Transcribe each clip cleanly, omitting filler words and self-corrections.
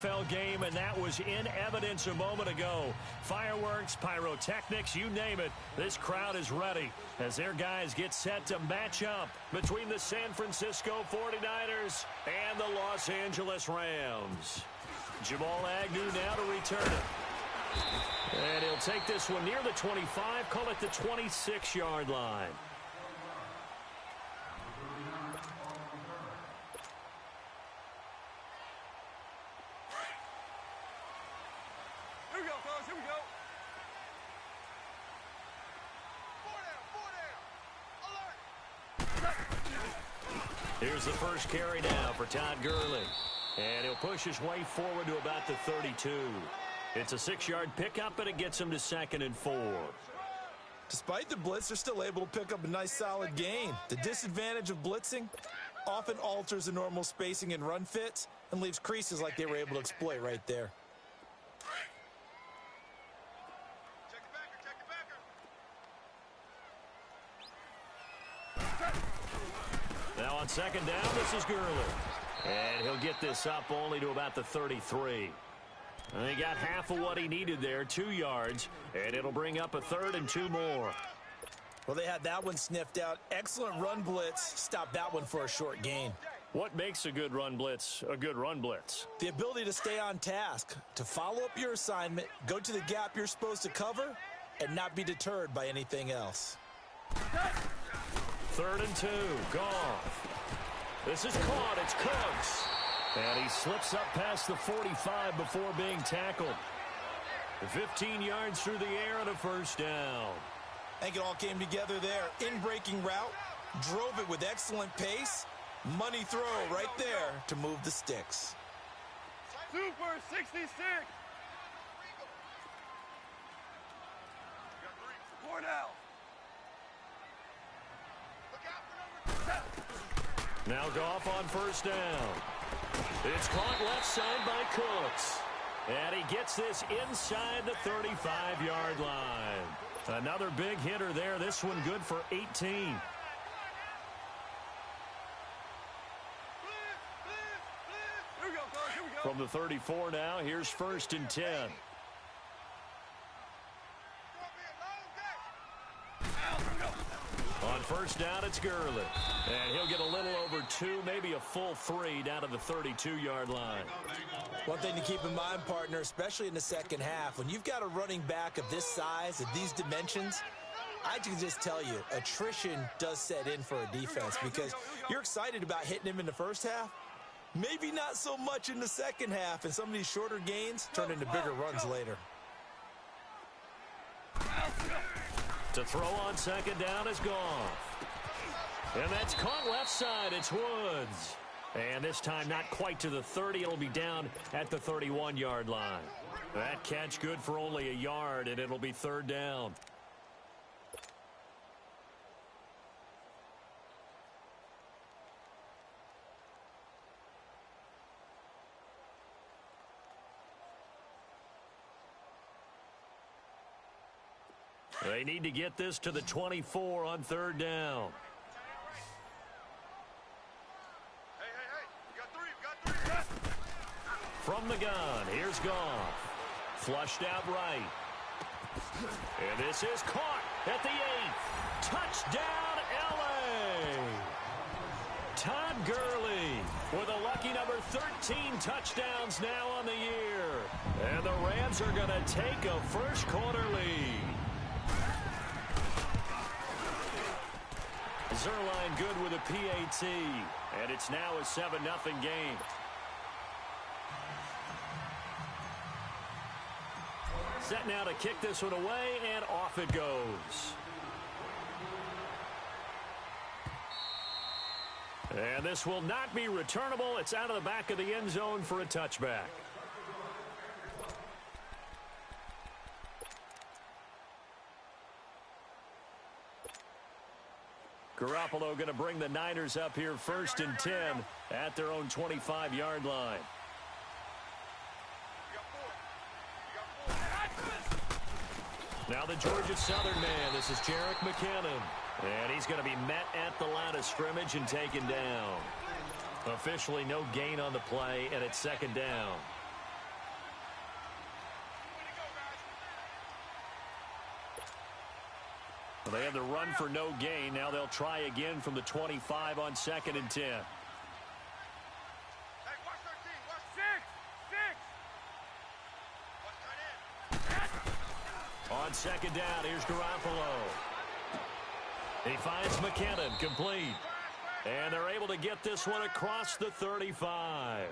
NFL game, and that was in evidence a moment ago. Fireworks, pyrotechnics, you name it. This crowd is ready as their guys get set to match up between the San Francisco 49ers and the Los Angeles Rams. Jamal Agnew now to return it. And he'll take this one near the 25, call it the 26-yard line. Here's the first carry now for Todd Gurley. And he'll push his way forward to about the 32. It's a 6-yard pickup, and it gets him to 2nd and 4. Despite the blitz, they're still able to pick up a nice solid gain. The disadvantage of blitzing often alters the normal spacing and run fits and leaves creases like they were able to exploit right there. Now on 2nd down, this is Gurley. And he'll get this up only to about the 33. And he got half of what he needed there, 2 yards. And it'll bring up a 3rd and 2 more. Well, they had that one sniffed out. Excellent run blitz. Stop that one for a short gain. What makes a good run blitz a good run blitz? The ability to stay on task, to follow up your assignment, go to the gap you're supposed to cover, and not be deterred by anything else. 3rd and 2, Goff. This is caught, it's Cooks. And he slips up past the 45 before being tackled. 15 yards through the air and a 1st down. I think it all came together there. In-breaking route, drove it with excellent pace. Money throw right there to move the sticks. Super 66. 4 now. Now Goff on 1st down. It's caught left side by Cooks. And he gets this inside the 35-yard line. Another big hitter there. This one good for 18. From the 34 now, here's 1st and 10. On 1st down, it's Gurley. And he'll get a little over 2, maybe a full 3 down to the 32-yard line. One thing to keep in mind, partner, especially in the second half, when you've got a running back of this size, of these dimensions, I can just tell you, attrition does set in for a defense because you're excited about hitting him in the first half. Maybe not so much in the second half, and some of these shorter gains turn into bigger runs later. To throw on 2nd down is Goff. And that's caught left side. It's Woods. And this time not quite to the 30. It'll be down at the 31-yard line. That catch good for only a yard, and it'll be 3rd down. They need to get this to the 24 on 3rd down. From the gun, here's Goff. Flushed out right. And this is caught at the 8. Touchdown, L.A. Todd Gurley with a lucky number 13 touchdowns now on the year. And the Rams are going to take a first-quarter lead. Zerline good with a PAT, and it's now a 7-0 game. Set now to kick this one away, and off it goes. And this will not be returnable. It's out of the back of the end zone for a touchback. Garoppolo going to bring the Niners up here 1st and 10 at their own 25-yard line. Now the Georgia Southern man. This is Jerick McKinnon. And he's going to be met at the line of scrimmage and taken down. Officially no gain on the play, and it's 2nd down. Well, they had the run for no gain. Now they'll try again from the 25 on 2nd and 10. Hey, watch 13. Watch 6. On 2nd down, here's Garoppolo. He finds McKinnon, complete. And they're able to get this one across the 35.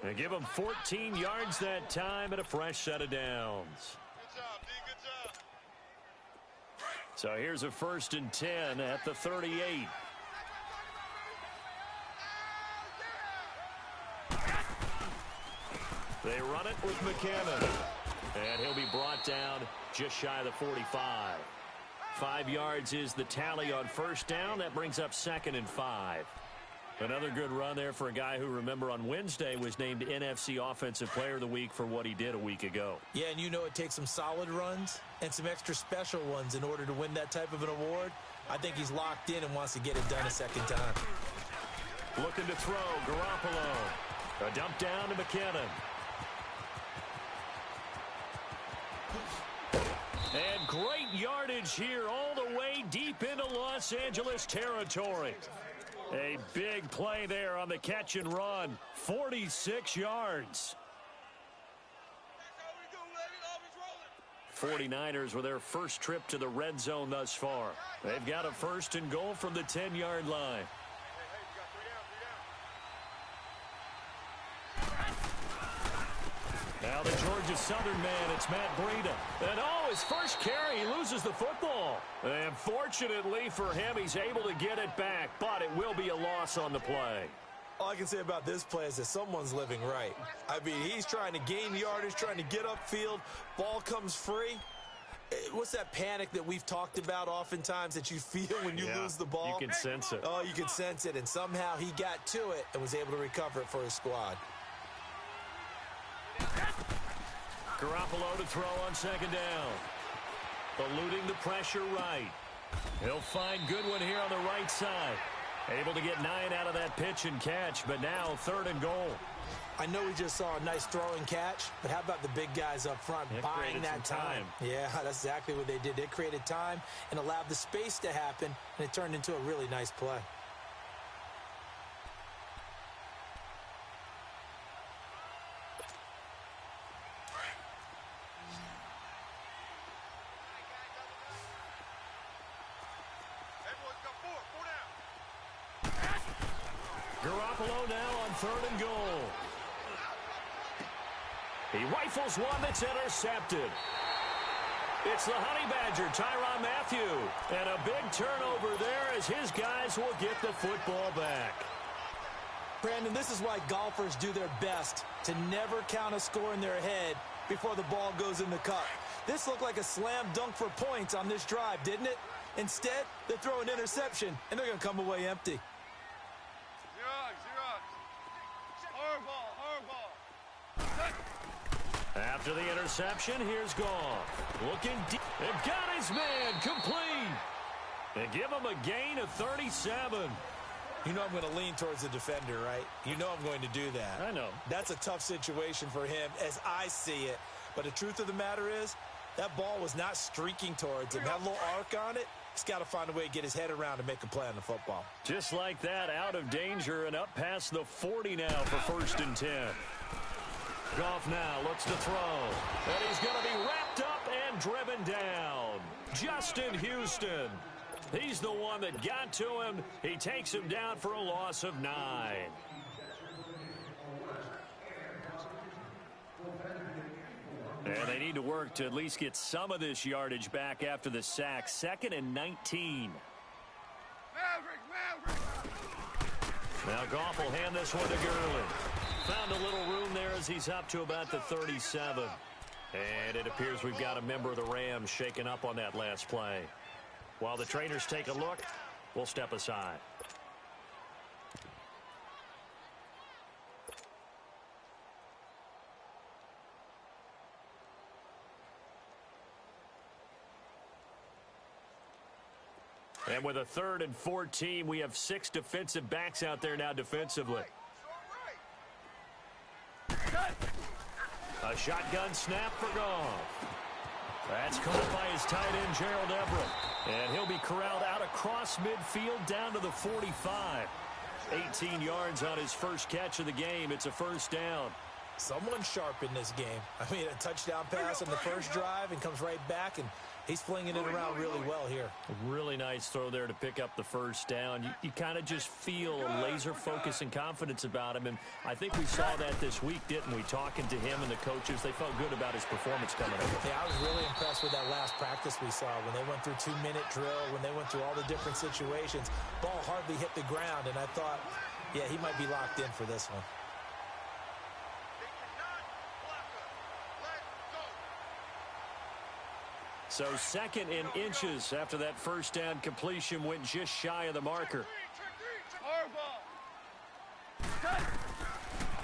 And give him 14 yards that time and a fresh set of downs. Good job, D. Good job. So here's a 1st and 10 at the 38. They run it with McKinnon. And he'll be brought down just shy of the 45. 5 yards is the tally on 1st down. That brings up 2nd and 5. Another good run there for a guy who, remember, on Wednesday was named NFC Offensive Player of the Week for what he did a week ago. Yeah, and you know it takes some solid runs and some extra special ones in order to win that type of an award. I think he's locked in and wants to get it done a second time. Looking to throw, Garoppolo. A dump down to McKinnon. And great yardage here all the way deep into Los Angeles territory. A big play there on the catch and run. 46 yards. 49ers with their first trip to the red zone thus far. They've got a 1st and goal from the 10-yard line. Now the Georgia Southern man, it's Matt Breida. And his first carry, he loses the football. And fortunately for him, he's able to get it back, but it will be a loss on the play. All I can say about this play is that someone's living right. I mean, he's trying to gain yardage, trying to get upfield. Ball comes free. What's that panic that we've talked about oftentimes that you feel when you lose the ball? You can sense it. Oh, you can sense it. And somehow he got to it and was able to recover it for his squad. Garoppolo to throw on 2nd down. Eluding the pressure right. He'll find Goodwin here on the right side. Able to get 9 out of that pitch and catch, but now 3rd and goal. I know we just saw a nice throw and catch, but how about the big guys up front buying that time? Yeah, that's exactly what they did. They created time and allowed the space to happen, and it turned into a really nice play. Garoppolo now on 3rd and goal. He rifles one that's intercepted. It's the Honey Badger, Tyrann Mathieu. And a big turnover there as his guys will get the football back. Brandon, this is why golfers do their best to never count a score in their head before the ball goes in the cup. This looked like a slam dunk for points on this drive, didn't it? Instead, they throw an interception, and they're going to come away empty. After the interception, here's Goff. Looking deep. And got his man complete. And give him a gain of 37. You know I'm going to lean towards the defender, right? You know I'm going to do that. I know. That's a tough situation for him as I see it. But the truth of the matter is, that ball was not streaking towards him. Had a little arc on it. He's got to find a way to get his head around and make a play on the football. Just like that, out of danger and up past the 40 now for 1st and 10. Goff now looks to throw. And he's going to be wrapped up and driven down. Justin Houston. He's the one that got to him. He takes him down for a loss of 9. And they need to work to at least get some of this yardage back after the sack. 2nd and 19. Now Goff will hand this one to Gurley. Found a little room there as he's up to about the 37. And it appears we've got a member of the Rams shaken up on that last play. While the trainers take a look, we'll step aside. And with a 3rd and 14, we have 6 defensive backs out there now defensively. A shotgun snap for Goff. That's caught by his tight end, Gerald Everett. And he'll be corralled out across midfield down to the 45. 18 yards on his first catch of the game. It's a first down. Someone sharp in this game. I mean, a touchdown pass on the first drive and comes right back, and he's flinging it around really well here. A really nice throw there to pick up the first down. You kind of just feel a laser focus and confidence about him, and I think we saw that this week, didn't we? Talking to him and the coaches, they felt good about his performance coming up. Yeah, I was really impressed with that last practice we saw when they went through 2-minute drill, when they went through all the different situations. Ball hardly hit the ground, and I thought, yeah, he might be locked in for this one. So 2nd and inches after that first down completion went just shy of the marker.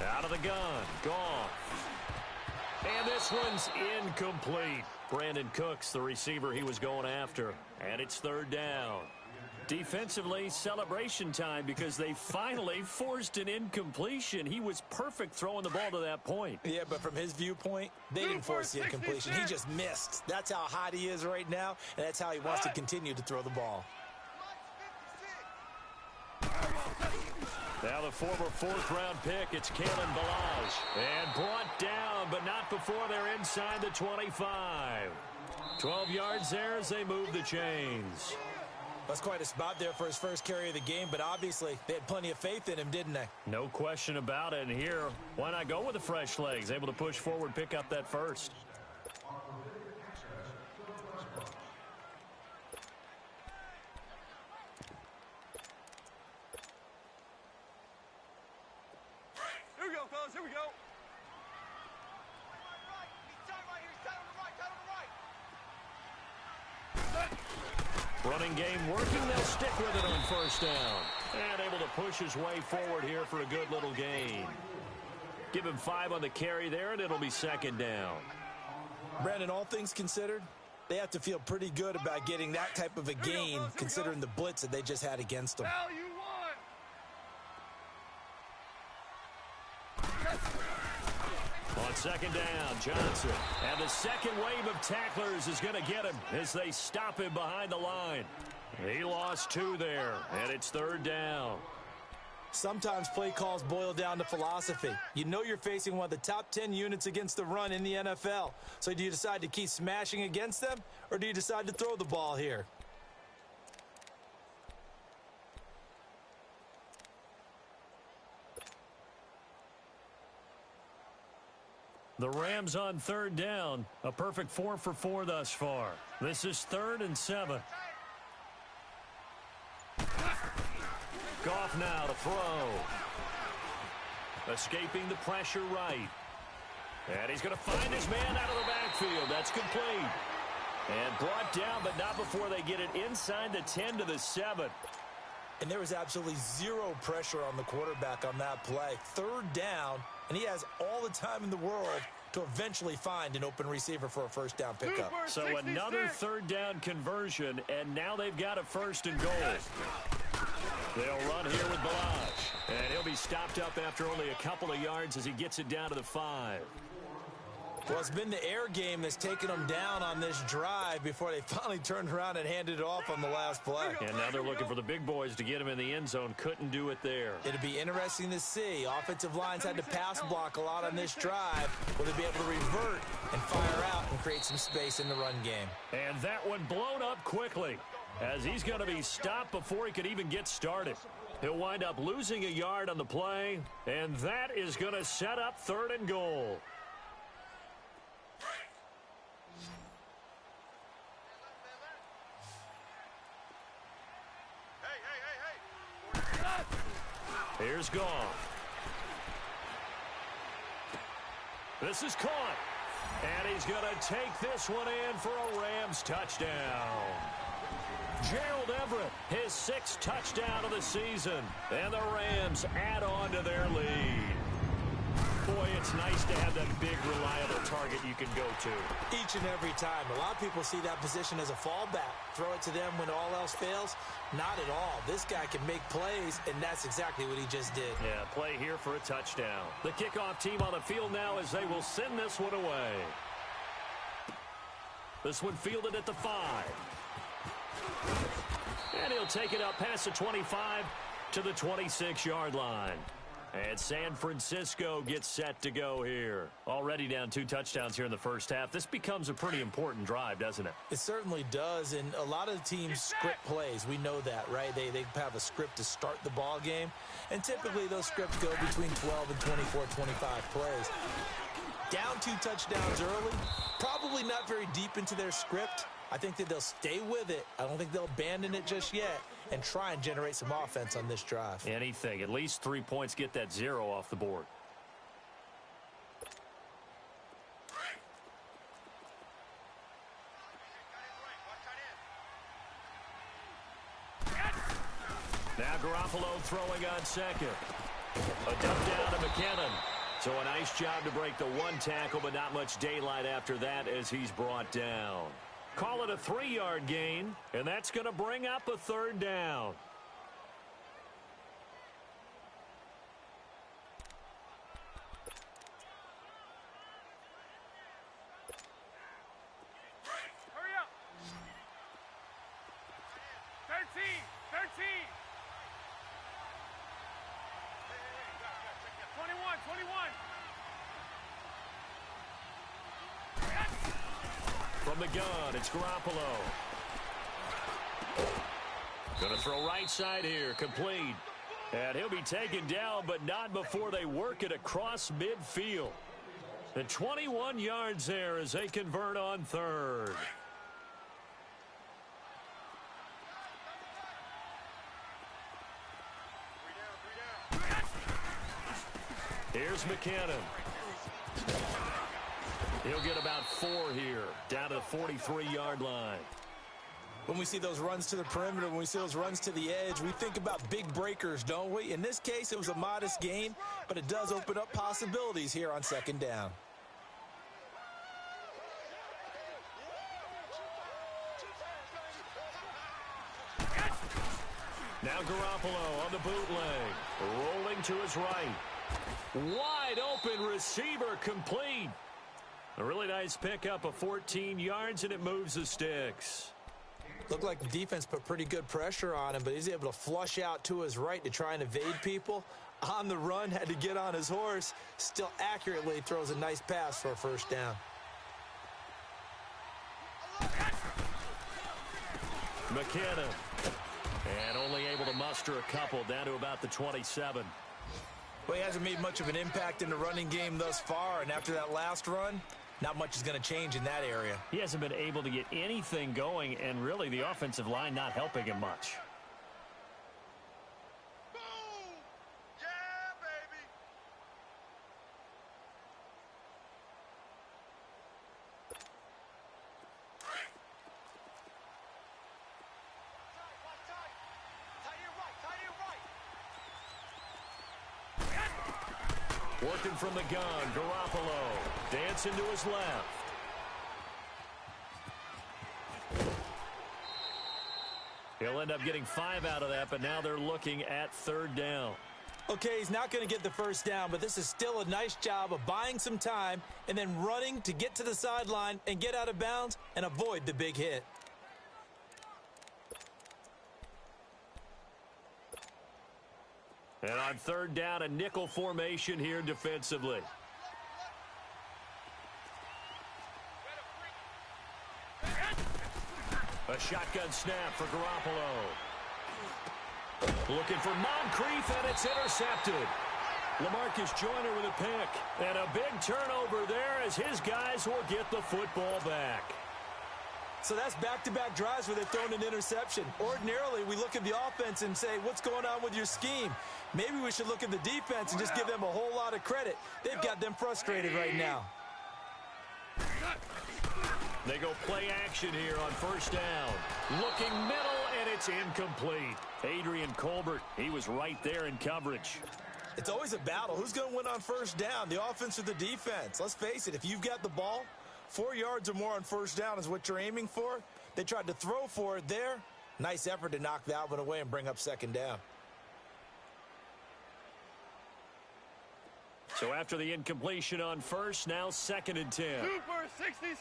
Out of the gun. Gone. And this one's incomplete. Brandon Cooks, the receiver he was going after. And it's 3rd down. Defensively, celebration time because they finally forced an incompletion. He was perfect throwing the ball to that point. Yeah, but from his viewpoint, they didn't force the incompletion. He just missed. That's how hot he is right now, and that's how he wants to continue to throw the ball. Now the former 4th-round pick, it's Kalen Balazs. And brought down, but not before they're inside the 25. 12 yards there as they move the chains. That's quite a spot there for his first carry of the game, but obviously they had plenty of faith in him, didn't they? No question about it. And here, why not go with the fresh legs? Able to push forward, pick up that first. Here we go, fellas. Here we go. Running game working. They'll stick with it on first down. And able to push his way forward here for a good little gain. Give him 5 on the carry there, and it'll be 2nd down. Brandon, all things considered, they have to feel pretty good about getting that type of a gain considering the blitz that they just had against them. On 2nd down, Johnson. And the second wave of tacklers is going to get him as they stop him behind the line. He lost 2 there, and it's 3rd down. Sometimes play calls boil down to philosophy. You know you're facing one of the top 10 units against the run in the NFL. So do you decide to keep smashing against them, or do you decide to throw the ball here? The Rams on 3rd down. A perfect 4 for 4 thus far. This is 3rd and 7. Goff now to throw. Escaping the pressure right. And he's going to find his man out of the backfield. That's complete. And brought down, but not before they get it inside the 10 to the 7. And there was absolutely zero pressure on the quarterback on that play. 3rd down, and he has all the time in the world to eventually find an open receiver for a first down pickup. So another 3rd down conversion, and now they've got a 1st and goal. They'll run here with Balazs, and he'll be stopped up after only a couple of yards as he gets it down to the 5. Well, it's been the air game that's taken them down on this drive before they finally turned around and handed it off on the last play. And now they're looking for the big boys to get him in the end zone. Couldn't do it there. It'll be interesting to see. Offensive lines had to pass block a lot on this drive. Will they be able to revert and fire out and create some space in the run game? And that one blown up quickly as he's going to be stopped before he could even get started. He'll wind up losing a yard on the play, and that is going to set up 3rd and goal. Here's Goff. This is caught. And he's going to take this one in for a Rams touchdown. Gerald Everett, his 6th touchdown of the season. And the Rams add on to their lead. Boy, it's nice to have that big, reliable target you can go to. Each and every time. A lot of people see that position as a fallback. Throw it to them when all else fails. Not at all. This guy can make plays, and that's exactly what he just did. Yeah, play here for a touchdown. The kickoff team on the field now as they will send this one away. This one fielded at the 5. And he'll take it up past the 25 to the 26-yard line. And San Francisco gets set to go here. Already down 2 touchdowns here in the first half. This becomes a pretty important drive, doesn't it? It certainly does, and a lot of the teams script plays. We know that, right? They have a script to start the ball game, and typically those scripts go between 12 and 24, 25 plays. Down 2 touchdowns early, probably not very deep into their script. I think that they'll stay with it. I don't think they'll abandon it just yet and try and generate some offense on this drive. Anything. At least 3 points, get that 0 off the board. Now Garoppolo throwing on second. A dump down to McKinnon. So a nice job to break the 1 tackle, but not much daylight after that as he's brought down. Call it a 3-yard gain, and that's going to bring up a 3rd down. Hurry up. 13. 21. From the gun, it's Garoppolo. Going to throw right side here, complete. And he'll be taken down, but not before they work it across midfield. The 21 yards there as they convert on 3rd. Here's McKinnon. He'll get about 4 here, down to the 43-yard line. When we see those runs to the perimeter, when we see those runs to the edge, we think about big breakers, don't we? In this case, it was a modest gain, but it does open up possibilities here on 2nd down. Now Garoppolo on the bootleg, rolling to his right. Wide open receiver, complete. A really nice pickup of 14 yards, and it moves the sticks. Looked like the defense put pretty good pressure on him, but he's able to flush out to his right to try and evade people. On the run, had to get on his horse. Still accurately throws a nice pass for a 1st down. McKinnon. And only able to muster a couple, down to about the 27. Well, he hasn't made much of an impact in the running game thus far, and after that last run, not much is going to change in that area. He hasn't been able to get anything going, and really the offensive line not helping him much. Boom! Yeah, baby! Working from the gun, Garoppolo dancing to his left. He'll end up getting 5 out of that, but now they're looking at 3rd down. Okay, he's not going to get the 1st down, but this is still a nice job of buying some time and then running to get to the sideline and get out of bounds and avoid the big hit. And on 3rd down, a nickel formation here defensively. A shotgun snap for Garoppolo. Looking for Moncrief, and it's intercepted. LaMarcus Joyner with a pick. And a big turnover there as his guys will get the football back. So that's back-to-back drives where they've thrown an interception. Ordinarily, we look at the offense and say, what's going on with your scheme? Maybe we should look at the defense and just give them a whole lot of credit. They've got them frustrated right now. They go play action here on 1st down. Looking middle, and it's incomplete. Adrian Colbert, he was right there in coverage. It's always a battle. Who's going to win on 1st down, the offense or the defense? Let's face it, if you've got the ball, 4 yards or more on 1st down is what you're aiming for. They tried to throw for it there. Nice effort to knock that one away and bring up 2nd down. So after the incompletion on 1st, now 2nd and 10. Super 66.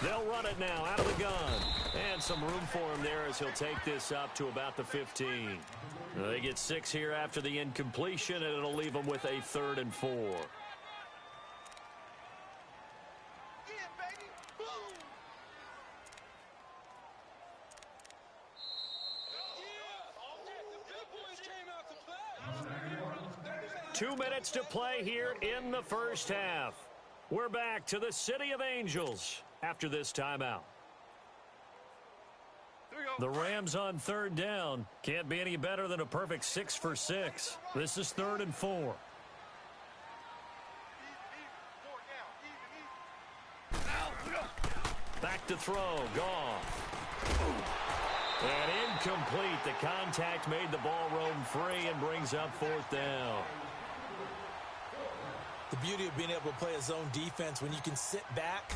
They'll run it now out of the gun. And some room for him there as he'll take this up to about the 15. They get 6 here after the incompletion, and it'll leave them with a 3rd and 4. Baby. Boom. 2 minutes to play here in the first half. We're back to the City of Angels after this timeout. The Rams on 3rd down. Can't be any better than a perfect 6 for 6. This is 3rd and 4. Back to throw. Goff. And incomplete. The contact made the ball roam free and brings up 4th down. The beauty of being able to play a zone defense when you can sit back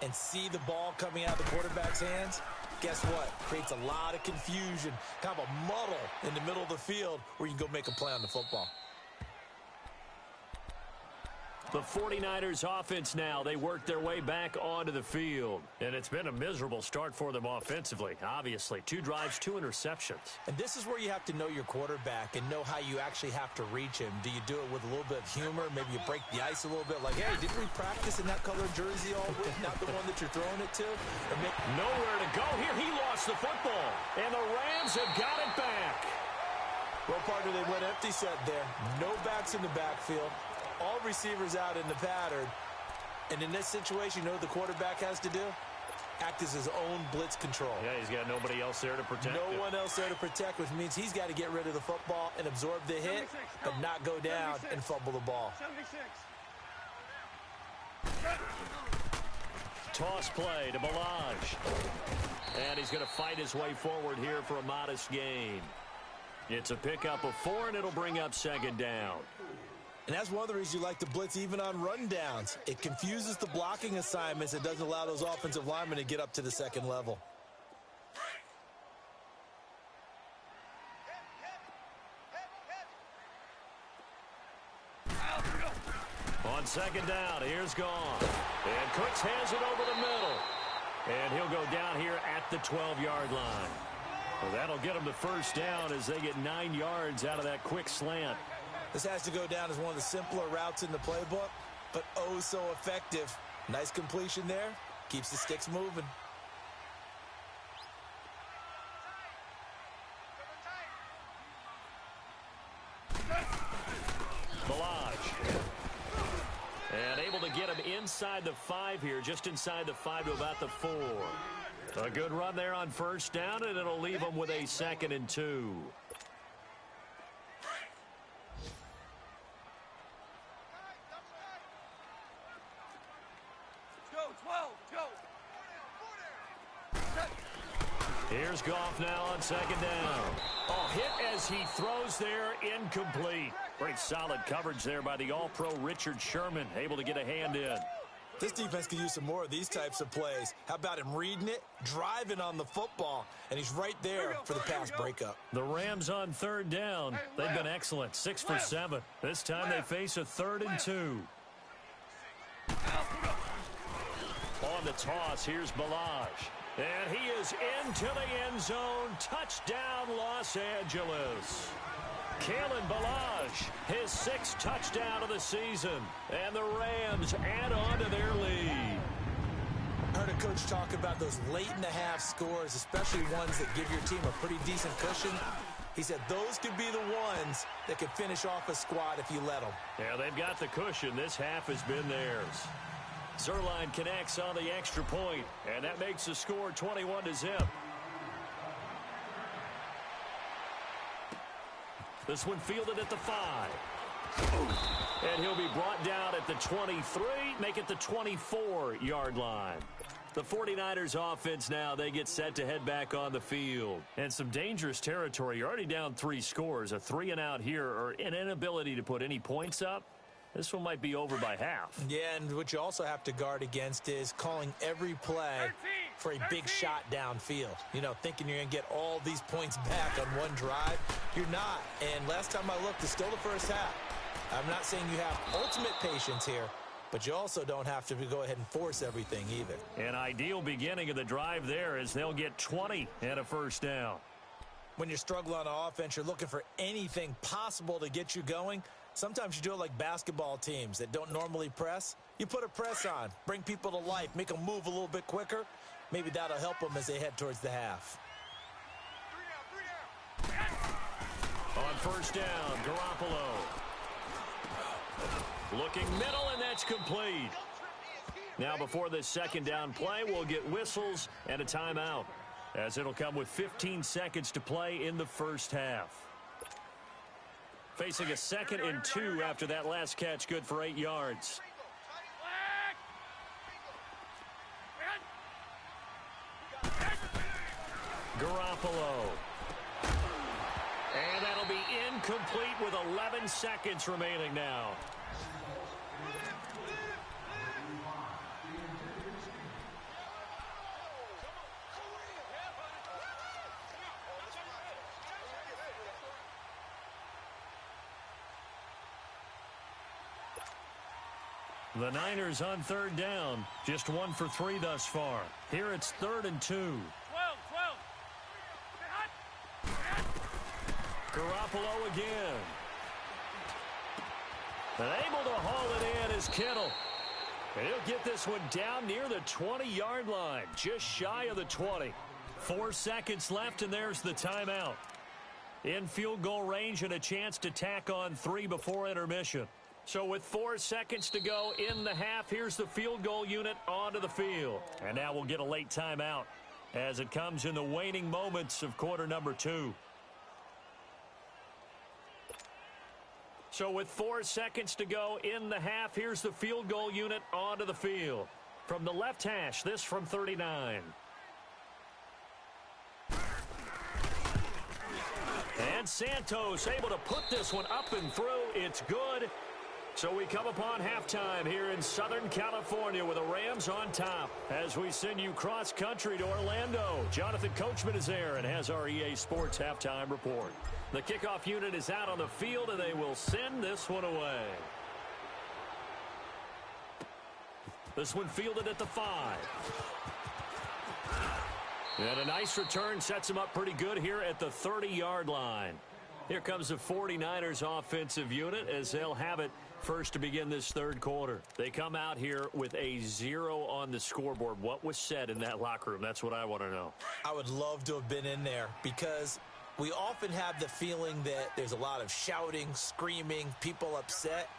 and see the ball coming out of the quarterback's hands, guess what? Creates a lot of confusion, kind of a muddle in the middle of the field where you can go make a play on the football. The 49ers offense now, they work their way back onto the field. And it's been a miserable start for them offensively, obviously. 2 drives, 2 interceptions. And this is where you have to know your quarterback and know how you actually have to reach him. Do you do it with a little bit of humor? Maybe you break the ice a little bit like, hey, didn't we practice in that colored jersey all week? Not the one that you're throwing it to? Or nowhere to go here. He lost the football. And the Rams have got it back. Well, partner, they went empty set there. No backs in the backfield. All receivers out in the pattern. And in this situation, you know what the quarterback has to do? Act as his own blitz control. Yeah, he's got nobody else there to protect him. No one else there to protect, which means he's got to get rid of the football and absorb the hit, but not go down and fumble the ball. 76. Toss play to Balaj. And he's going to fight his way forward here for a modest gain. It's a pickup of 4, and it'll bring up 2nd down. And that's one of the reasons you like to blitz even on rundowns. It confuses the blocking assignments. It doesn't allow those offensive linemen to get up to the 2nd level. On 2nd down, here's Goff. And Cooks hands it over the middle. And he'll go down here at the 12-yard line. Well, that'll get them the 1st down as they get 9 yards out of that quick slant. This has to go down as one of the simpler routes in the playbook, but oh so effective. Nice completion there. Keeps the sticks moving. Balaj. And able to get him inside the 5 here, just inside the 5 to about the 4. A good run there on 1st down, and it'll leave him with a 2nd and 2. Here's Goff now on 2nd down. Oh, hit as he throws there, incomplete. Pretty solid coverage there by the All-Pro Richard Sherman, able to get a hand in. This defense could use some more of these types of plays. How about him reading it, driving on the football, and he's right there for the pass breakup. The Rams on 3rd down. They've been excellent, 6 for 7. This time they face a 3rd and 2. On the toss, here's Balaj. And he is into the end zone. Touchdown, Los Angeles. Kalen Balaj, his 6th touchdown of the season. And the Rams add on to their lead. I heard a coach talk about those late-in-the-half scores, especially ones that give your team a pretty decent cushion. He said those could be the ones that could finish off a squad if you let them. Yeah, they've got the cushion. This half has been theirs. Zerline connects on the extra point, and that makes the score 21-0. This one fielded at the 5. And he'll be brought down at the 23, make it the 24-yard line. The 49ers offense now, they get set to head back on the field. And some dangerous territory. You're already down 3 scores. A 3-and-out here, or an inability to put any points up. This one might be over by half. Yeah, and what you also have to guard against is calling every play for a big shot downfield. You know, thinking you're going to get all these points back on one drive. You're not. And last time I looked, it's still the first half. I'm not saying you have ultimate patience here, but you also don't have to go ahead and force everything either. An ideal beginning of the drive there as they'll get 20 and a first down. When you're struggling on offense, you're looking for anything possible to get you going. Sometimes you do it like basketball teams that don't normally press. You put a press on, bring people to life, make them move a little bit quicker. Maybe that'll help them as they head towards the half. On first down, Garoppolo. Looking middle, and that's complete. Now before this second down play, we'll get whistles and a timeout, as it'll come with 15 seconds to play in the first half. Facing a 2nd and 2 after that last catch, good for 8 yards. Garoppolo. And that'll be incomplete with 11 seconds remaining now. The Niners on third down, just 1 for 3 thus far. Here it's 3rd and 2. 12. Garoppolo again. And able to haul it in is Kittle. And he'll get this one down near the 20-yard line, just shy of the 20. 4 seconds left, and there's the timeout. In field goal range and a chance to tack on 3 before intermission. So with 4 seconds to go in the half, here's the field goal unit onto the field. And now we'll get a late timeout as it comes in the waning moments of quarter number 2. So with 4 seconds to go in the half, here's the field goal unit onto the field. From the left hash, this from 39. And Santos able to put this one up and through. It's good. So we come upon halftime here in Southern California with the Rams on top as we send you cross-country to Orlando. Jonathan Coachman is there and has our EA Sports halftime report. The kickoff unit is out on the field, and they will send this one away. This one fielded at the 5. And a nice return sets him up pretty good here at the 30-yard line. Here comes the 49ers offensive unit as they'll have it first to begin this third quarter. They come out here with a 0 on the scoreboard. What was said in that locker room? That's what I want to know. I would love to have been in there because we often have the feeling that there's a lot of shouting, screaming, people upset.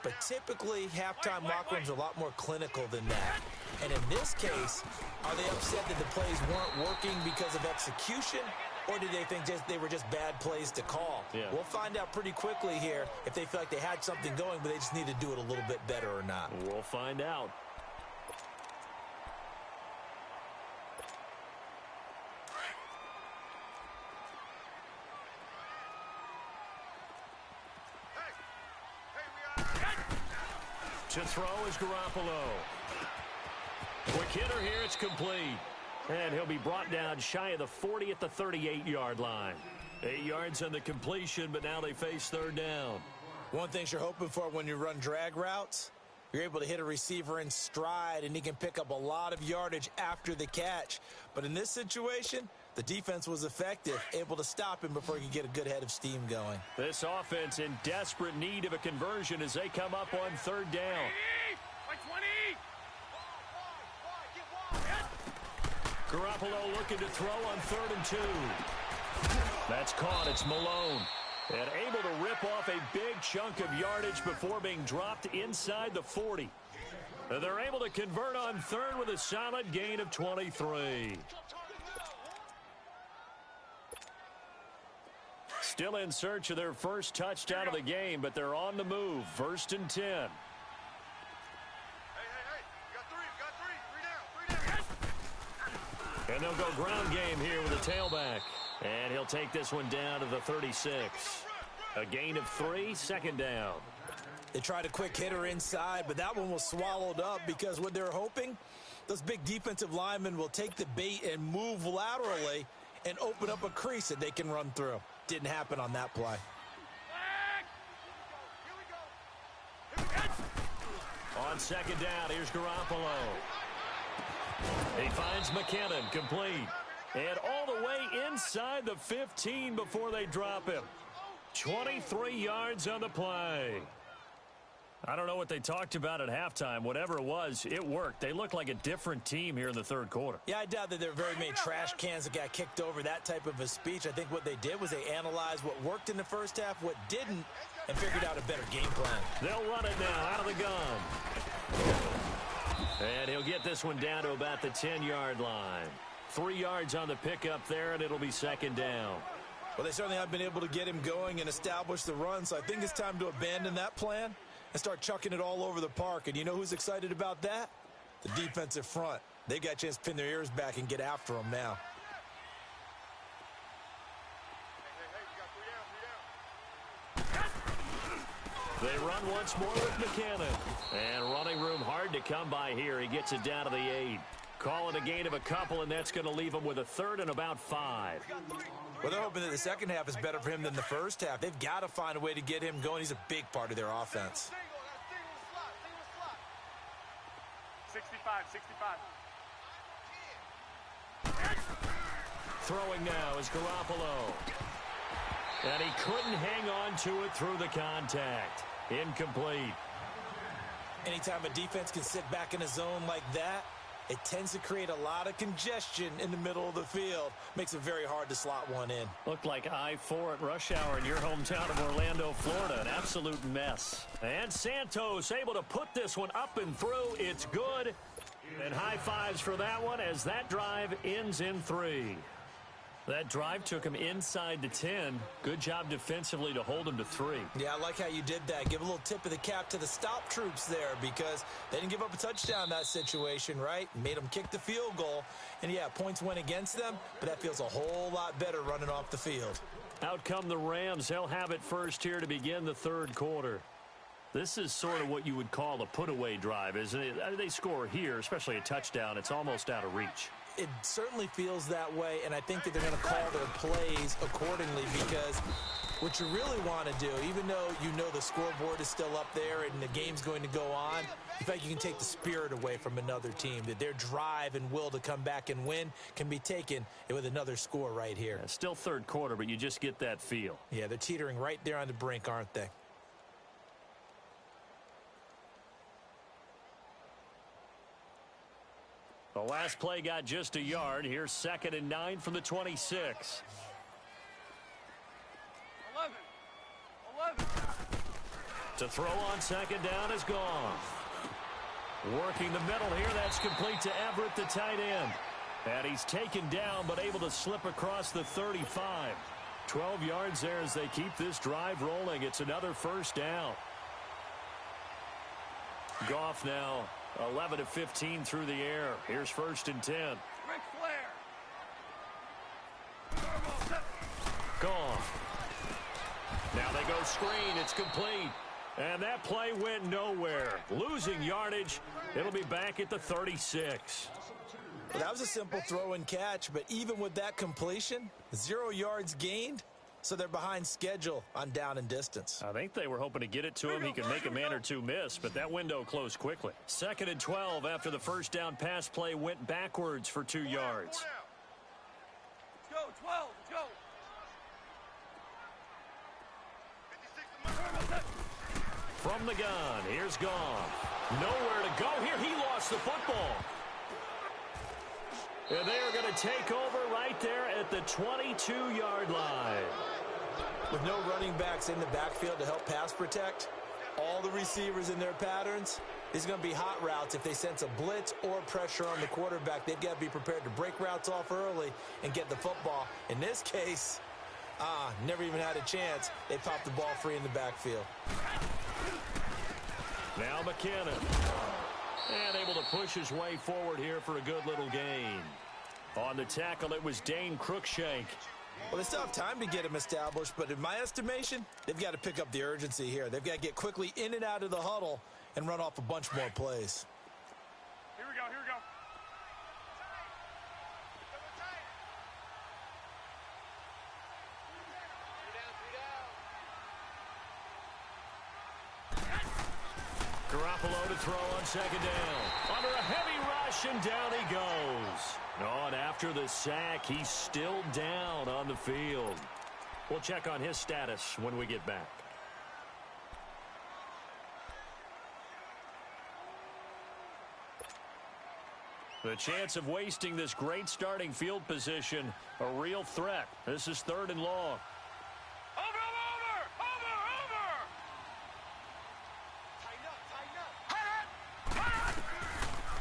But typically, halftime locker rooms are a lot more clinical than that. And in this case, are they upset that the plays weren't working because of execution? Or do they think they were just bad plays to call? Yeah. We'll find out pretty quickly here if they feel like they had something going, but they just need to do it a little bit better or not. We'll find out. To throw is Garoppolo. Quick hitter here, it's complete. And he'll be brought down shy of the 40 at the 38-yard line. 8 yards on the completion, but now they face third down. One thing you're hoping for when you run drag routes, you're able to hit a receiver in stride, and he can pick up a lot of yardage after the catch. But in this situation, the defense was effective, able to stop him before he could get a good head of steam going. This offense in desperate need of a conversion as they come up on third down. Garoppolo looking to throw on 3rd and 2. That's caught. It's Malone. And able to rip off a big chunk of yardage before being dropped inside the 40. They're able to convert on 3rd with a solid gain of 23. Still in search of their first touchdown of the game, but they're on the move. 1st and 10. And they'll go ground game here with a tailback. And he'll take this one down to the 36. A gain of 3, 2nd down. They tried a quick hitter inside, but that one was swallowed up because what they're hoping, those big defensive linemen will take the bait and move laterally and open up a crease that they can run through. Didn't happen on that play. On on second down. Here's Garoppolo. He finds McKinnon, complete. And all the way inside the 15 before they drop him. 23 yards on the play. I don't know what they talked about at halftime. Whatever it was, it worked. They looked like a different team here in the third quarter. Yeah, I doubt that there were very many trash cans that got kicked over, that type of a speech. I think what they did was they analyzed what worked in the first half, what didn't, and figured out a better game plan. They'll run it now out of the gun. And he'll get this one down to about the 10-yard line. 3 yards on the pickup there, and it'll be second down. Well, they certainly have been able to get him going and establish the run, so I think it's time to abandon that plan and start chucking it all over the park. And you know who's excited about that? The defensive front. They got a chance to pin their ears back and get after him now. They run once more with McKinnon. And running room hard to come by here. He gets it down to the 8. Call it a gain of a couple, and that's going to leave him with a third and about 5. Well, they're hoping that the second half is better for him than the first half. They've got to find a way to get him going. He's a big part of their offense. 65. Throwing now is Garoppolo. And he couldn't hang on to it through the contact. Incomplete. Anytime a defense can sit back in a zone like that, it tends to create a lot of congestion in the middle of the field. Makes it very hard to slot one in. Looked like I-4 at rush hour in your hometown of Orlando, Florida. An absolute mess. And Santos able to put this one up and through. It's good. And high fives for that one as that drive ends in 3. That drive took him inside the 10. Good job defensively to hold him to 3. Yeah, I like how you did that. Give a little tip of the cap to the stop troops there because they didn't give up a touchdown in that situation, right? Made them kick the field goal. And, yeah, points went against them, but that feels a whole lot better running off the field. Out come the Rams. They'll have it first here to begin the third quarter. This is sort of what you would call a put-away drive, isn't it? They score here, especially a touchdown. It's almost out of reach. It certainly feels that way, and I think that they're going to call their plays accordingly because what you really want to do, even though you know the scoreboard is still up there and the game's going to go on, in fact, you can take the spirit away from another team, that their drive and will to come back and win can be taken with another score right here. Yeah, still third quarter, but you just get that feel. Yeah, they're teetering right there on the brink, aren't they? The last play got just a yard. Here's 2nd and 9 from the 26. 11. To throw on second down is gone. Working the middle here. That's complete to Everett, the tight end. And he's taken down but able to slip across the 35. 12 yards there as they keep this drive rolling. It's another first down. Goff now 11 of 15 through the air. Here's 1st and 10. Ric Flair. Gone. Now they go screen. It's complete. And that play went nowhere. Losing yardage. It'll be back at the 36. Well, that was a simple throw and catch, but even with that completion, 0 yards gained. So they're behind schedule on down and distance. I think they were hoping to get it to him. He could make a man or two miss, but that window closed quickly. 2nd and 12 after the first down pass play went backwards for 2 yards. Let's go, 12, let's go. From the gun, here's Goff. Nowhere to go here. He lost the football. And they are going to take over right there at the 22-yard line. With no running backs in the backfield to help pass protect, all the receivers in their patterns, these are going to be hot routes. If they sense a blitz or pressure on the quarterback, they've got to be prepared to break routes off early and get the football. In this case, never even had a chance. They popped the ball free in the backfield. Now McKinnon. And able to push his way forward here for a good little gain. On the tackle, it was Dane Cruikshank. Well, they still have time to get him established, but in my estimation, they've got to pick up the urgency here. They've got to get quickly in and out of the huddle and run off a bunch more plays. Here we go, here we go. Garoppolo to throw on second down. Under a heavy rush, and down he goes. Oh, and after the sack, he's still down on the field. We'll check on his status when we get back. The chance of wasting this great starting field position, a real threat. This is 3rd and long.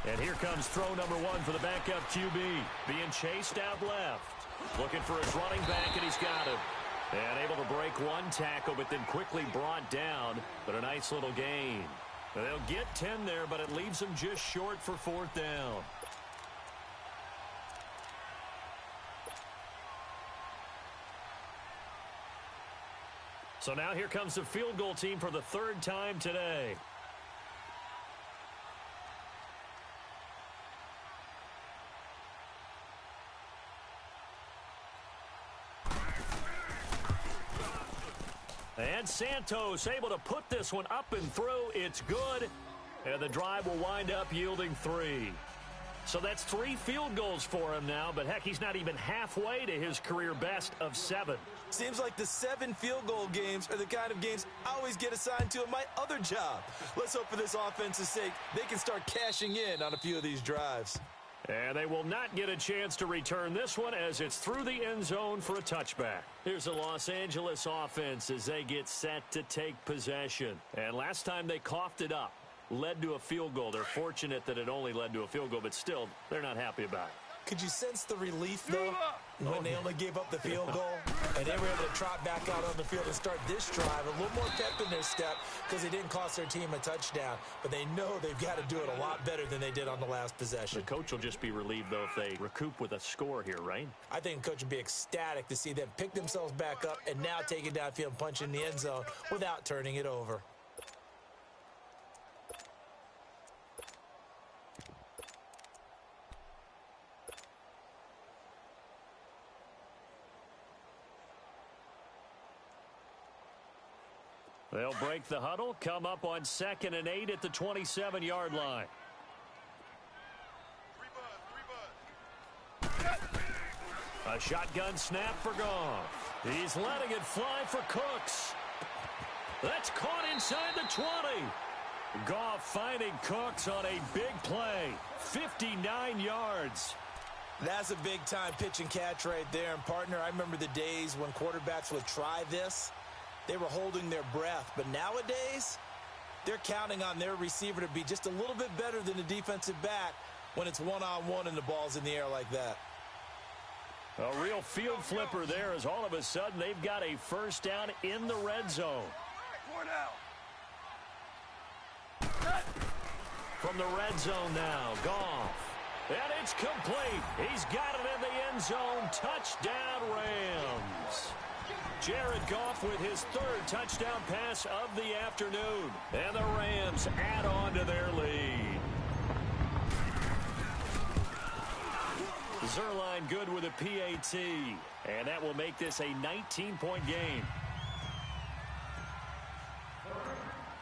And here comes throw number 1 for the backup QB. Being chased out left. Looking for his running back, and he's got him. And able to break one tackle, but then quickly brought down. But a nice little gain. They'll get 10 there, but it leaves them just short for 4th down. So now here comes the field goal team for the 3rd time today. And Santos able to put this one up and through. It's good. And the drive will wind up yielding 3. So that's 3 field goals for him now. But, heck, he's not even halfway to his career best of 7. Seems like the 7 field goal games are the kind of games I always get assigned to in my other job. Let's hope for this offense's sake they can start cashing in on a few of these drives. And they will not get a chance to return this one as it's through the end zone for a touchback. Here's the Los Angeles offense as they get set to take possession. And last time they coughed it up, led to a field goal. They're fortunate that it only led to a field goal, but still, they're not happy about it. Could you sense the relief, though, when they only gave up the field goal? And they were able to trot back out on the field and start this drive. A little more pep in their step because they didn't cost their team a touchdown. But they know they've got to do it a lot better than they did on the last possession. The coach will just be relieved, though, if they recoup with a score here, right? I think the coach would be ecstatic to see them pick themselves back up and now take it downfield and punch in the end zone without turning it over. They'll break the huddle, come up on 2nd and 8 at the 27-yard line. A shotgun snap for Goff. He's letting it fly for Cooks. That's caught inside the 20. Goff finding Cooks on a big play. 59 yards. That's a big-time pitch and catch right there. And, partner, I remember the days when quarterbacks would try this. They were holding their breath. But nowadays, they're counting on their receiver to be just a little bit better than the defensive back when it's one-on-one and the ball's in the air like that. A real field flipper there as all of a sudden they've got a first down in the red zone. From the red zone now, Goff. And it's complete. He's got it in the end zone. Touchdown, Rams. Jared Goff with his 3rd touchdown pass of the afternoon. And the Rams add on to their lead. Zerline good with a PAT. And that will make this a 19-point game.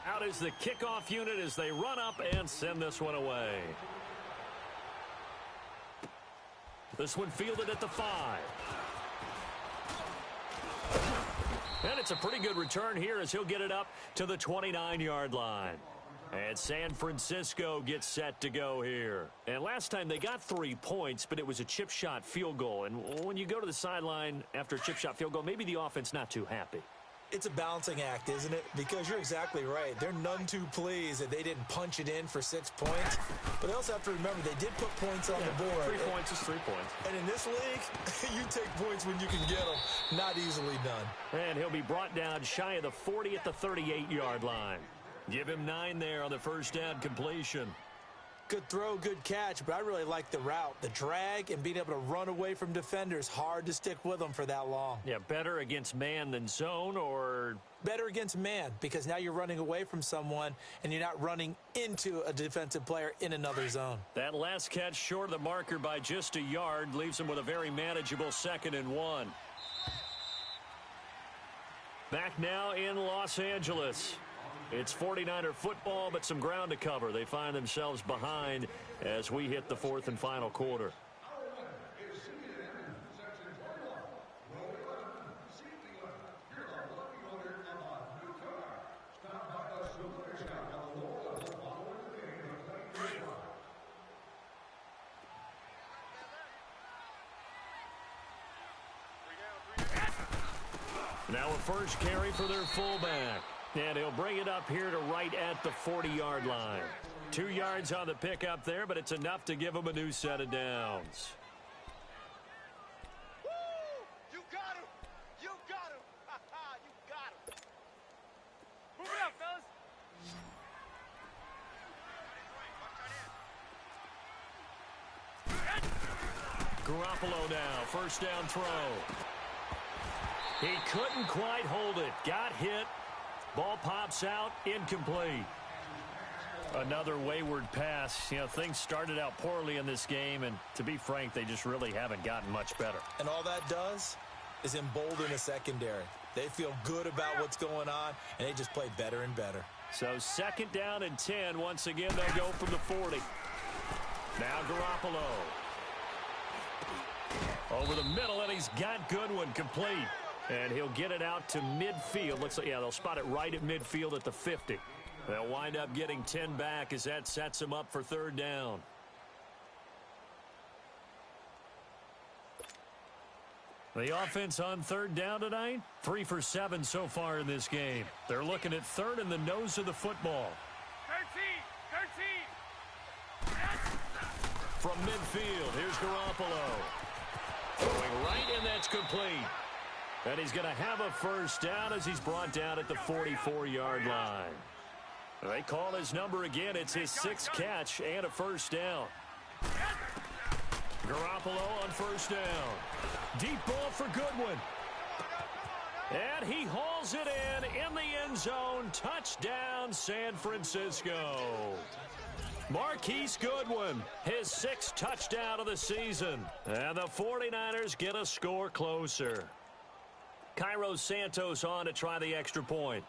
Out is the kickoff unit as they run up and send this one away. This one fielded at the 5. And it's a pretty good return here as he'll get it up to the 29-yard line. And San Francisco gets set to go here. And last time they got 3 points, but it was a chip shot field goal. And when you go to the sideline after a chip shot field goal, maybe the offense not too happy. It's a balancing act, isn't it? Because you're exactly right. They're none too pleased that they didn't punch it in for 6 points. But they also have to remember they did put points on the board. 3 points is 3 points. And in this league, you take points when you can get them. Not easily done. And he'll be brought down shy of the 40 at the 38-yard line. Give him 9 there on the first down completion. Good throw, good catch, but I really like the route. The drag and being able to run away from defenders, hard to stick with them for that long. Yeah, better against man than zone, or better against man, because now you're running away from someone and you're not running into a defensive player in another zone. That last catch short of the marker by just a yard leaves him with a very manageable 2nd and 1. Back now in Los Angeles. It's 49er football, but some ground to cover. They find themselves behind as we hit the fourth and final quarter. Now a first carry for their fullback. And he'll bring it up here to right at the 40-yard line. 2 yards on the pickup there, but it's enough to give him a new set of downs. Woo! You got him! You got him! Ha-ha! You got him! Move it up, fellas! Garoppolo now, first down throw. He couldn't quite hold it. Got hit. Ball pops out, incomplete. Another wayward pass. You know, things started out poorly in this game, and to be frank, they just really haven't gotten much better. And all that does is embolden the secondary. They feel good about what's going on, and they just play better and better. So second down and 10. Once again, they'll go from the 40. Now Garoppolo. Over the middle, and he's got Goodwin complete. And he'll get it out to midfield. Looks like, yeah, they'll spot it right at midfield at the 50. They'll wind up getting 10 back as that sets them up for third down. The offense on third down tonight, 3 for 7 so far in this game. They're looking at third in the nose of the football. 13! From midfield, here's Garoppolo. Throwing right, and that's complete. And he's going to have a first down as he's brought down at the 44-yard line. They call his number again. It's his 6th catch and a first down. Garoppolo on first down. Deep ball for Goodwin. And he hauls it in the end zone. Touchdown, San Francisco. Marquise Goodwin, his 6th touchdown of the season. And the 49ers get a score closer. Cairo Santos on to try the extra point.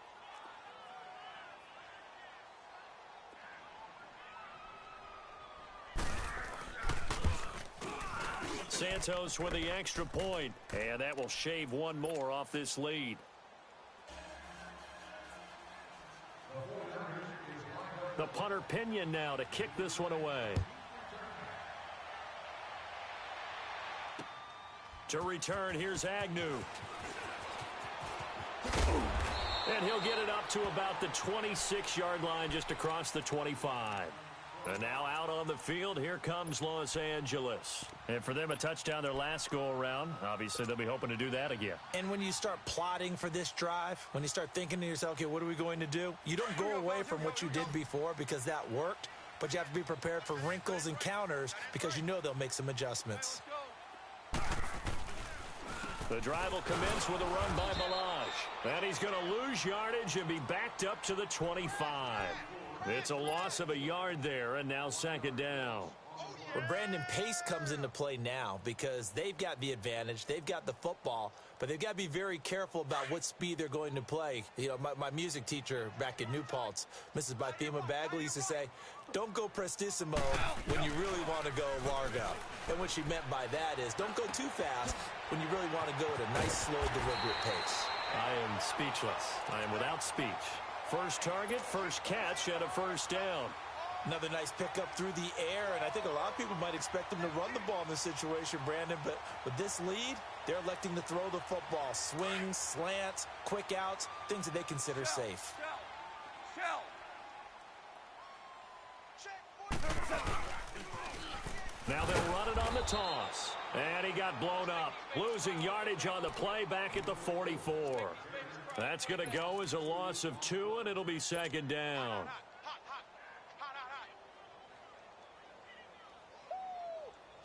Santos with the extra point, and that will shave one more off this lead. The punter Pinion now to kick this one away. To return, here's Agnew. And he'll get it up to about the 26-yard line, just across the 25. And now out on the field, here comes Los Angeles. And for them, a touchdown their last go-around. Obviously, they'll be hoping to do that again. And when you start plotting for this drive, when you start thinking to yourself, okay, what are we going to do? You don't go away from what you did before because that worked, but you have to be prepared for wrinkles and counters because you know they'll make some adjustments. The drive will commence with a run by Balaj. And he's going to lose yardage and be backed up to the 25. It's a loss of a yard there, and now second down. Well, Brandon, pace comes into play now because they've got the advantage. They've got the football, but they've got to be very careful about what speed they're going to play. You know, my music teacher back in New Paltz, Mrs. Bythema Bagley, used to say, don't go prestissimo when you really want to go largo. And what she meant by that is don't go too fast when you really want to go at a nice, slow, deliberate pace. I am speechless. I am without speech. First target, first catch, and a first down. Another nice pickup through the air, and I think a lot of people might expect them to run the ball in this situation, Brandon, but with this lead, they're electing to throw the football. Swings, slants, quick outs, things that they consider safe. Now they'll run it on the toss. And he got blown up. Losing yardage on the play back at the 44. That's going to go as a loss of 2, and it'll be second down.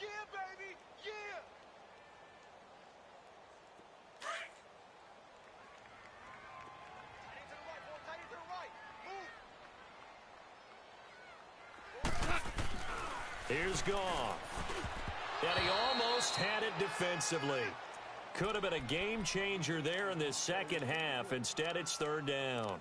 Yeah, baby, yeah. Here's Goff. And he almost had it defensively. Could have been a game changer there in this second half. Instead, it's third down.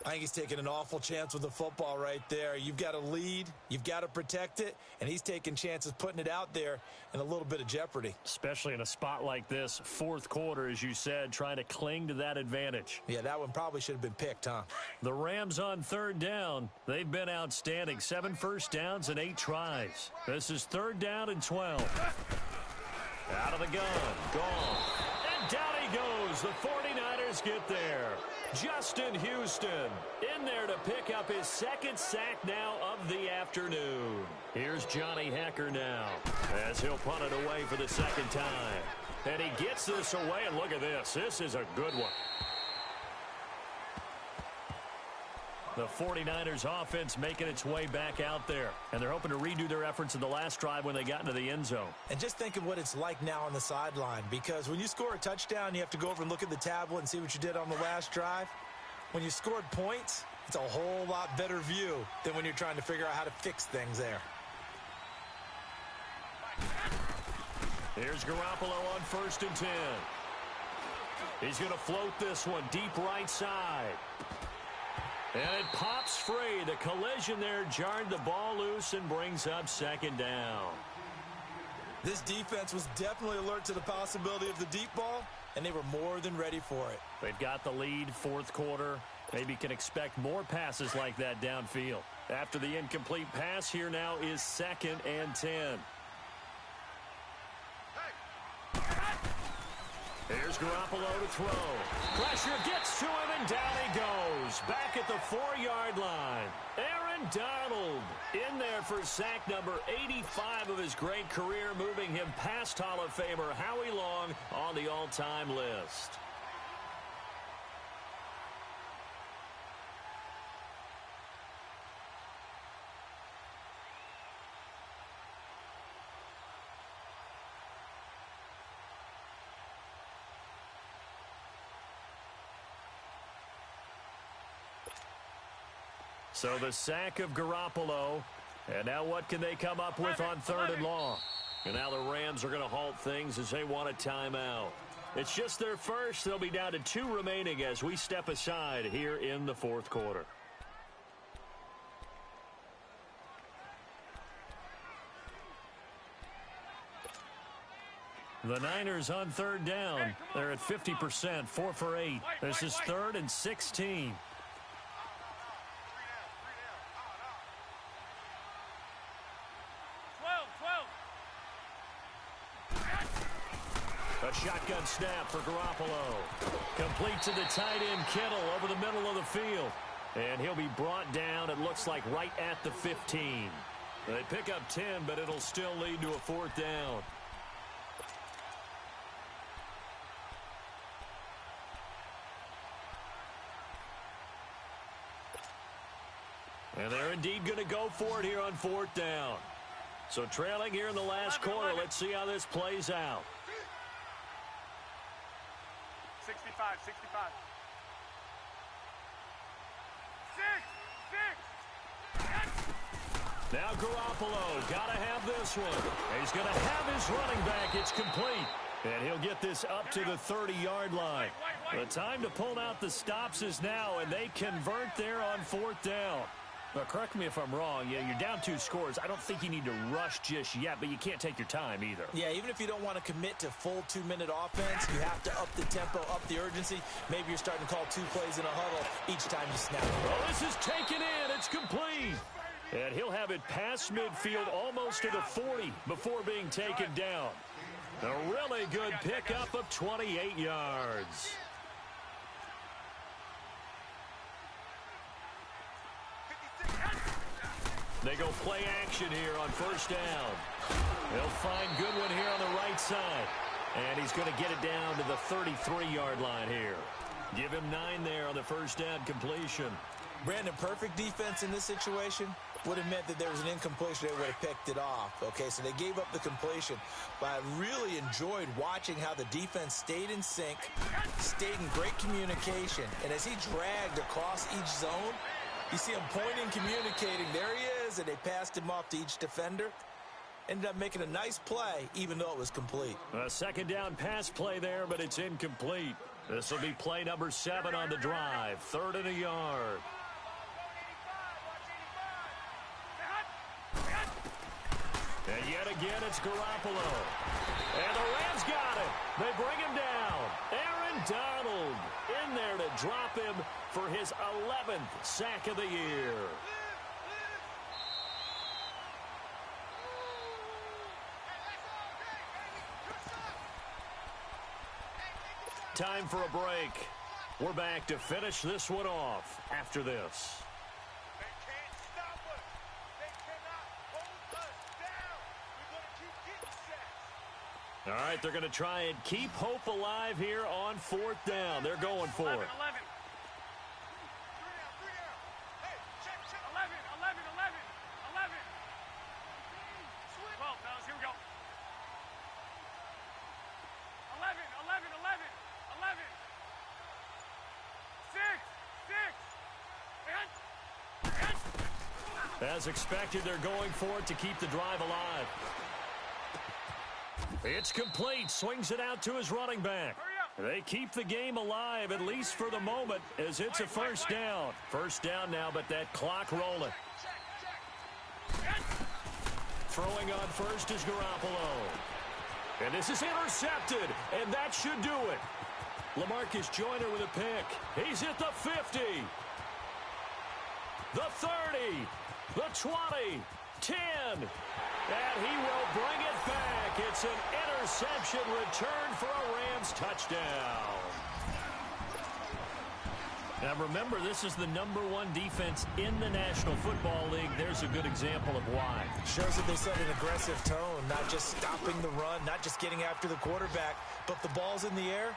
I think he's taking an awful chance with the football right there. You've got to lead, you've got to protect it, and he's taking chances putting it out there in a little bit of jeopardy. Especially in a spot like this, fourth quarter, as you said, trying to cling to that advantage. Yeah, that one probably should have been picked, huh? The Rams on third down. They've been outstanding. 7 first downs and 8 tries. This is 3rd down and 12. Out of the gun. Gone. And down he goes. The 49ers get there. Justin Houston in there to pick up his 2nd sack now of the afternoon. Here's Johnny Hecker now as he'll punt it away for the 2nd time. And he gets this away, and look at this. This is a good one. The 49ers offense making its way back out there. And they're hoping to redo their efforts in the last drive when they got into the end zone. And just think of what it's like now on the sideline. Because when you score a touchdown, you have to go over and look at the tablet and see what you did on the last drive. When you scored points, it's a whole lot better view than when you're trying to figure out how to fix things there. Here's Garoppolo on 1st and 10. He's going to float this one deep right side. And it pops free. The collision there jarred the ball loose and brings up 2nd down. This defense was definitely alert to the possibility of the deep ball, and they were more than ready for it. They've got the lead, 4th quarter. Maybe can expect more passes like that downfield. After the incomplete pass, here now is 2nd and 10. Here's Garoppolo to throw. Pressure gets to him, and down he goes. Back at the 4-yard line. Aaron Donald in there for sack number 85 of his great career, moving him past Hall of Famer Howie Long on the all-time list. So the sack of Garoppolo. And now what can they come up with on 3rd and long? And now the Rams are going to halt things as they want a timeout. It's just their first. They'll be down to 2 remaining as we step aside here in the 4th quarter. The Niners on 3rd down. They're at 50%, 4 for 8. This is 3rd and 16. A shotgun snap for Garoppolo. Complete to the tight end, Kittle, over the middle of the field. And he'll be brought down, it looks like, right at the 15. They pick up 10, but it'll still lead to a 4th down. And they're indeed going to go for it here on 4th down. So trailing here in the last quarter, let's see how this plays out. 65. 6. Now Garoppolo, got to have this one. He's going to have his running back. It's complete. And he'll get this up to the 30-yard line. The time to pull out the stops is now, and they convert there on 4th down. Now, correct me if I'm wrong. Yeah, you're down 2 scores. I don't think you need to rush just yet, but you can't take your time either. Yeah, even if you don't want to commit to full 2-minute offense, you have to up the tempo, up the urgency. Maybe you're starting to call 2 plays in a huddle each time you snap it. Oh, this is taken in. It's complete. And he'll have it past midfield almost to the 40 before being taken down. A really good pickup of 28 yards. They go play action here on 1st down. They'll find Goodwin here on the right side. And he's going to get it down to the 33-yard line here. Give him 9 there on the 1st down completion. Brandon, perfect defense in this situation would have meant that there was an incompletion. They would have picked it off. Okay, so they gave up the completion. But I really enjoyed watching how the defense stayed in sync, stayed in great communication. And as he dragged across each zone, you see him pointing, communicating. There he is, and they passed him off to each defender. Ended up making a nice play, even though it was complete. A 2nd down pass play there, but it's incomplete. This will be play number 7 on the drive. 3rd and a yard. And yet again, it's Garoppolo. And the Rams got it. They bring him down. Aaron Donald in there to drop him for his 11th sack of the year. Time for a break. We're back to finish this one off after this. They can't stop us. They cannot hold us down. We're going to keep getting sacks. All right, they're going to try and keep hope alive here on 4th down. They're going for it. 11. 3 down. Hey, check. 11. 12, fellas, here we go. 11. 6. As expected, they're going for it to keep the drive alive. It's complete. Swings it out to his running back. They keep the game alive, at least for the moment, as it's a first down. First down now, but that clock rolling. Throwing on first is Garoppolo. And this is intercepted, and that should do it. LaMarcus Joyner with a pick. He's at the 50. The 30. The 20. 10. And he will bring it back. It's an interception return for a Rams touchdown. Now remember, this is the #1 defense in the National Football League. There's a good example of why. Shows that they set an aggressive tone, not just stopping the run, not just getting after the quarterback, but the ball's in the air.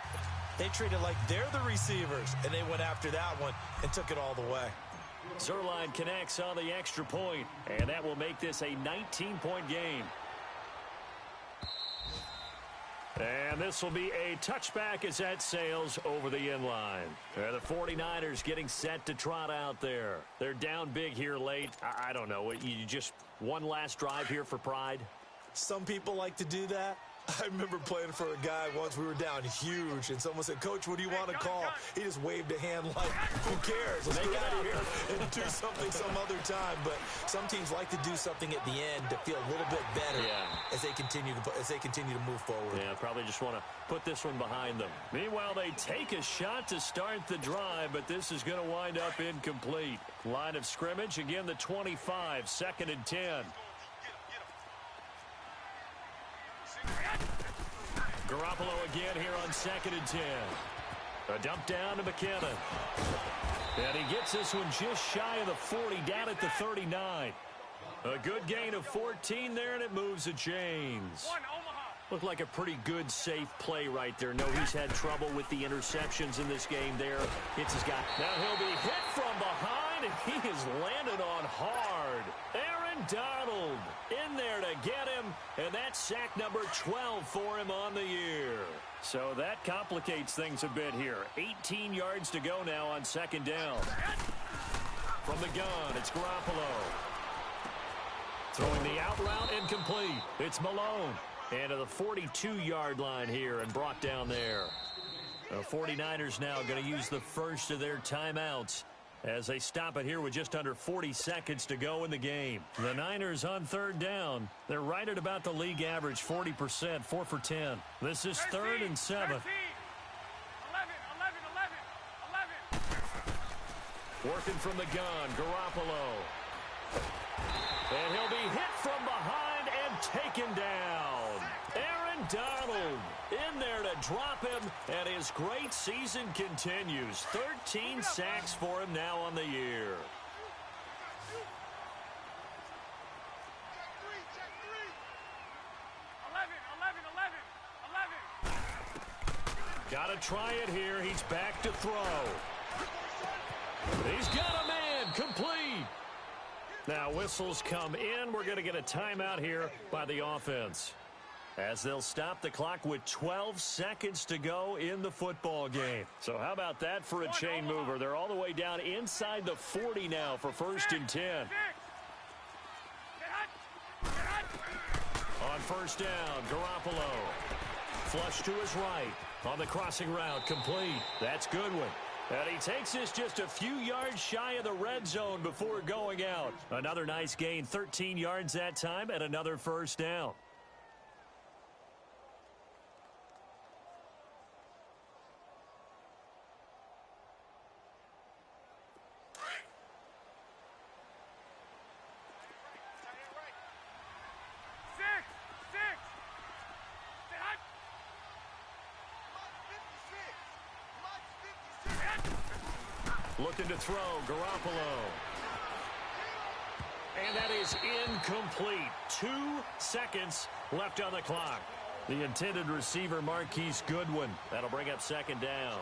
They treat it like they're the receivers, and they went after that one and took it all the way. Zerline connects on the extra point, and that will make this a 19-point game. And this will be a touchback as that sails over the inline. The 49ers getting set to trot out there. They're down big here late. I don't know. You just one last drive here for pride? Some people like to do that. I remember playing for a guy once. We were down huge, and someone said, "Coach, what do you want to call?" He just waved a hand like, "Who cares? Let's get out of here and do something some other time." But some teams like to do something at the end to feel a little bit better as they continue to move forward. Yeah, probably just want to put this one behind them. Meanwhile, they take a shot to start the drive, but this is going to wind up incomplete. Line of scrimmage, again, the 25, 2nd and 10. Garoppolo again here on 2nd and 10. A dump down to McKinnon. And he gets this one just shy of the 40, down at the 39. A good gain of 14 there, and it moves the chains. Looked like a pretty good, safe play right there. No, he's had trouble with the interceptions in this game there. Hits his guy. Now he'll be hit from behind, and he has landed on hard. Aaron Donald in there to get him, and that's sack number 12 for him on the year. So that complicates things a bit here. 18 yards to go now on 2nd down. From the gun, it's Garoppolo. Throwing the out route, incomplete. It's Malone. And to the 42-yard line here and brought down there. The 49ers now going to use the first of their timeouts as they stop it here with just under 40 seconds to go in the game. The Niners on 3rd down. They're right at about the league average, 40%, 4 for 10. This is 3rd and 7. 11. Working from the gun, Garoppolo. And he'll be hit from behind and taken down. Aaron Donald in there to drop him, and his great season continues. 13 sacks for him now on the year. Check 3. 11. Got to try it here. He's back to throw. He's got a man. Complete. Now whistles come in. We're going to get a timeout here by the offense, as they'll stop the clock with 12 seconds to go in the football game. So how about that for a chain mover? They're all the way down inside the 40 now for 1st and 10. On 1st down, Garoppolo. Flush to his right. On the crossing route, complete. That's Goodwin. And he takes this just a few yards shy of the red zone before going out. Another nice gain, 13 yards that time, and another first down. Looking to throw, Garoppolo. And that is incomplete. 2 seconds left on the clock. The intended receiver, Marquise Goodwin. That'll bring up second down.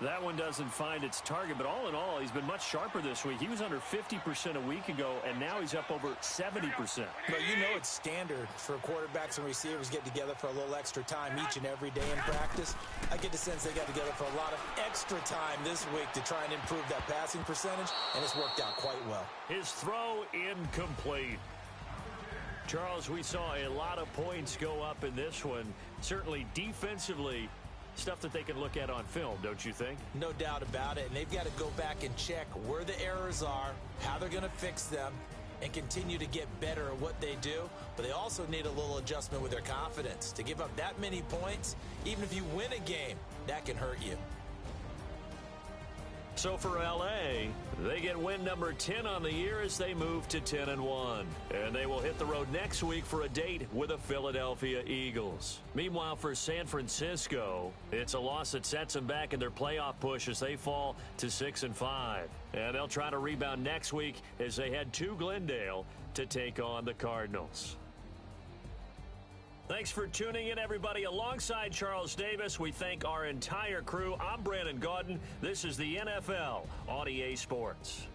That one doesn't find its target, but all in all, he's been much sharper this week. He was under 50% a week ago, and now he's up over 70%. But you know it's standard for quarterbacks and receivers get together for a little extra time each and every day in practice. I get the sense they got together for a lot of extra time this week to try and improve that passing percentage, and it's worked out quite well. His throw incomplete. Charles, we saw a lot of points go up in this one. Certainly defensively, stuff that they can look at on film, don't you think? No doubt about it, and they've got to go back and check where the errors are, how they're going to fix them, and continue to get better at what they do. But they also need a little adjustment with their confidence. To give up that many points, even if you win a game, that can hurt you. So for L.A., they get win number 10 on the year as they move to 10-1. And they will hit the road next week for a date with the Philadelphia Eagles. Meanwhile, for San Francisco, it's a loss that sets them back in their playoff push as they fall to 6-5. And they'll try to rebound next week as they head to Glendale to take on the Cardinals. Thanks for tuning in, everybody. Alongside Charles Davis, we thank our entire crew. I'm Brandon Gaudin. This is the NFL on EA Sports.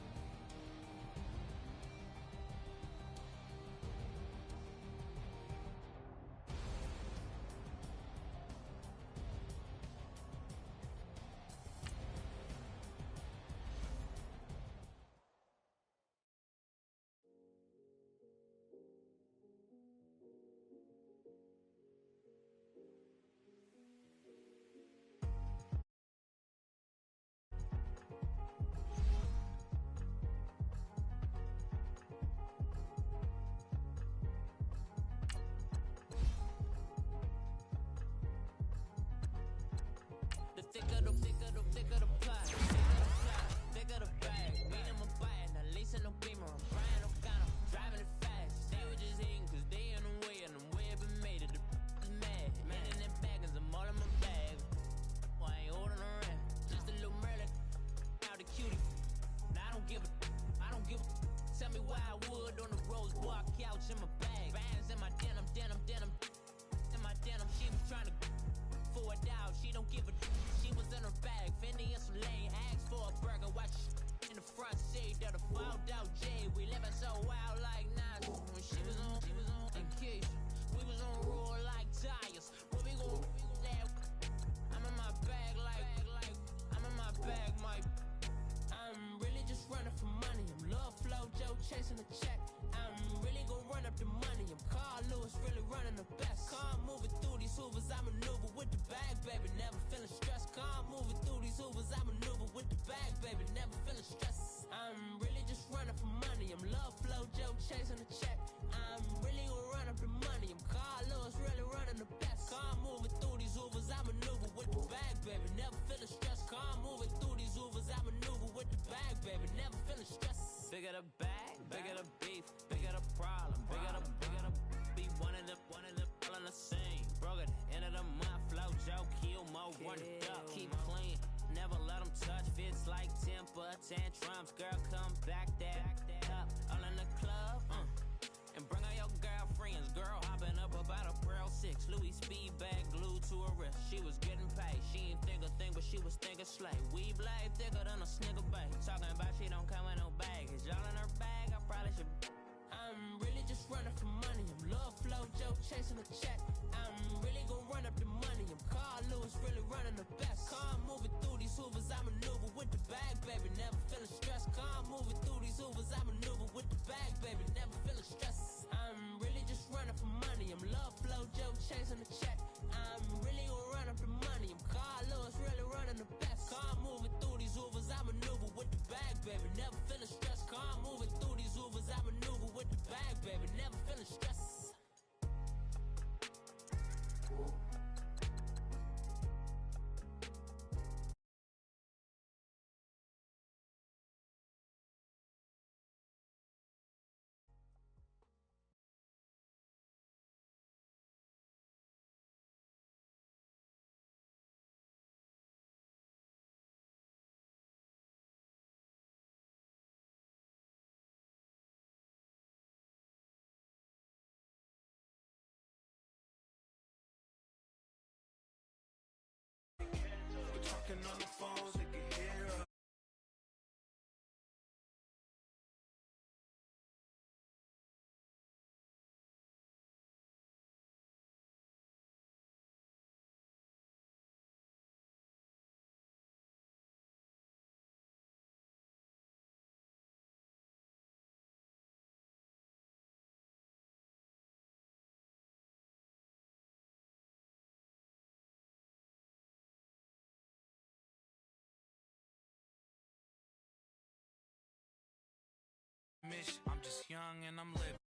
Bigger the bag, bigger the beef, bigger the problem, bigger the be one of them all in the same. Broke at the end of the month, flow Joe, kill mo, run it up, keep clean, never let them touch, fits like temper tantrums, girl come back that up, all in the club, and bring all your girlfriends, girl hopping up about a Pearl 6, Louis speed bag glued to her wrist, she was getting paid, she ain't think a thing, but she was thinking slay, we blade thicker than a snicker bag, talking about she don't come with no baggage, all in her bag, I probably should. I'm really just running for money. I'm love flow, Joe chasing a check. I'm really gonna run up the money. I'm Carl Lewis, really running the best. Car moving through these hoovers, I maneuver with the bag, baby. Never feeling stressed. Car moving through these hoovers, I maneuver with the bag, baby. Never feeling stressed. I'm really just running for money. I'm love flow, Joe chasing a check. I'm really gonna run up the money. I'm wish. I'm just young and I'm living.